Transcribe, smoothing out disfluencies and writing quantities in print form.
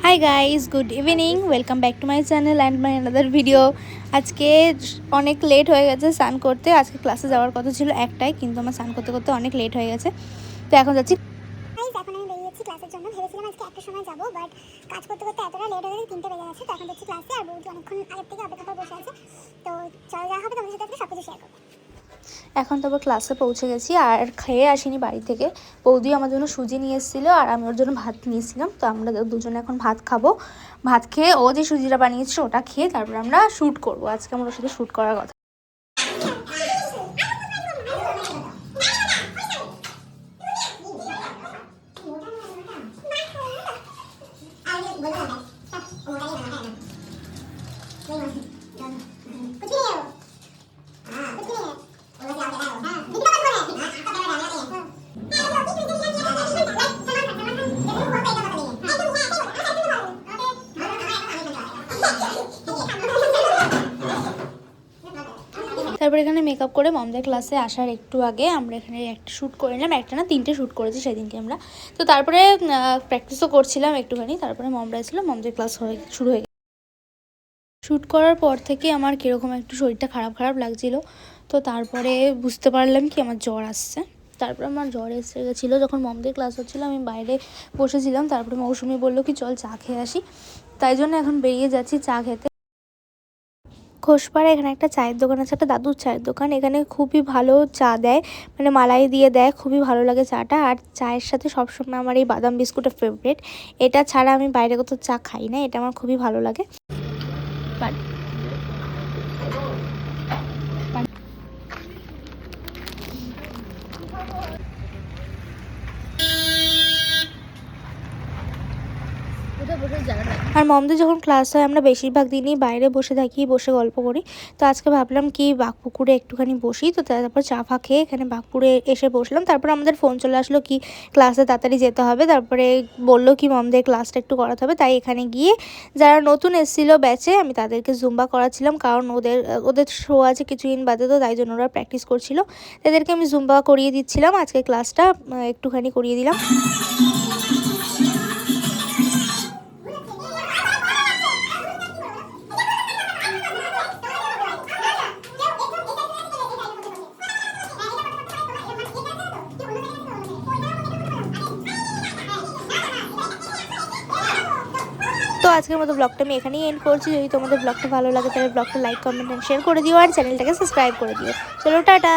Hi guys, good evening, welcome back to my channel and my another video. আজকে অনেক late হয়ে গেছে স্নান করতে। আজকে ক্লাসে যাওয়ার কথা ছিল একটাই, কিন্তু আমার স্নান করতে করতে অনেক লেট হয়ে গেছে। তো এখন যাচ্ছি। এখন আমি বেরিয়েছি ক্লাসের জন্য। ভেবেছিলাম আজকে একটা সময় যাবো, বাট কাজ করতে করতে এতটা লেট হয়ে গেছে, 3টে বেজে গেছে। তো এখন যাচ্ছি ক্লাসে, আর বৌদি অনেকক্ষণ আগের থেকে অপেক্ষা করে বসে আছে। তো চল যা হবে তোমাদের সাথে সব কিছু শেয়ার করবো। এখন তো আবার ক্লাসে পৌঁছে গেছি, আর খেয়ে আসিনি বাড়ি থেকে। বৌদি আমার জন্য সুজি নিয়ে এসেছিলো আর আমি ওর জন্য ভাত নিয়েছিলাম। তো আমরা দুজনে এখন ভাত খাবো। ভাত খেয়ে ও যে সুজিটা বানিয়েছিল ওটা খেয়ে তারপর আমরা শ্যুট করবো। আজকে আমার ওর সাথে শ্যুট করার কথা। তারপর এখানে মেকআপ করে মমদের ক্লাসে আসার একটু আগে আমরা এখানে একটা শ্যুট করে নিলাম। একটা না 3টে শ্যুট করেছি সেদিনকে আমরা। তো তারপরে প্র্যাকটিসও করছিলাম একটুখানি। তারপরে মমরা এসেছিলো, মমদের ক্লাস শুরু হয়ে গেছে। শ্যুট করার পর থেকে আমার কীরকম একটু শরীরটা খারাপ খারাপ লাগছিলো। তো তারপরে বুঝতে পারলাম কি আমার জ্বর আসছে। তারপর আমার জ্বর এসে গেছিলো। যখন মমদের ক্লাস হচ্ছিলো আমি বাইরে বসেছিলাম। তারপরে মৌসুমি বললো কি চল চা খেয়ে আসি। তাই জন্য এখন বেরিয়ে যাচ্ছি চা খেতে। ঘোষপাড়া এখানে একটা চায়ের দোকান আছে, একটা দাদুর চায়ের দোকান। এখানে খুবই ভালো চা দেয়, মানে মালাই দিয়ে দেয়। খুবই ভালো লাগে চাটা। আর চায়ের সাথে সবসময় আমার এই বাদাম বিস্কুটের ফেভারিট। এটা ছাড়া আমি বাইরে কোথাও চা খাই না, এটা আমার খুবই ভালো লাগে। আর মমদের যখন ক্লাস হয় আমরা বেশিরভাগ দিনই বাইরে বসে থাকি, বসে গল্প করি। তো আজকে ভাবলাম কি বাঘপুকুরে একটুখানি বসি। তো তারপর চা ফা খেয়ে এখানে বাঘপুরে এসে বসলাম। তারপর আমাদের ফোন চলে আসলো কি ক্লাসে তাড়াতাড়ি যেতে হবে। তারপরে বললো কি মমদের ক্লাসটা একটু করাতে হবে। তাই এখানে গিয়ে যারা নতুন এসেছিলো ব্যাচে আমি তাদেরকে জুম্বা করাচ্ছিলাম, কারণ ওদের শো আছে কিছুদিন বাদে। তো তাই জন্য ওরা প্র্যাকটিস করছিল। তাদেরকে আমি জুম্বা করিয়ে দিচ্ছিলাম। আজকে ক্লাসটা একটুখানি করিয়ে দিলাম। তো আজকের মতো ব্লগটা আমি এখানেই এন্ড করছি। যদি তোমাদের ব্লগটা ভালো লাগে তাহলে ব্লগটা লাইক, কমেন্ট এন্ড শেয়ার করে দিও, আর চ্যানেলটাকে সাবস্ক্রাইব করে দিও। চলো টাটা।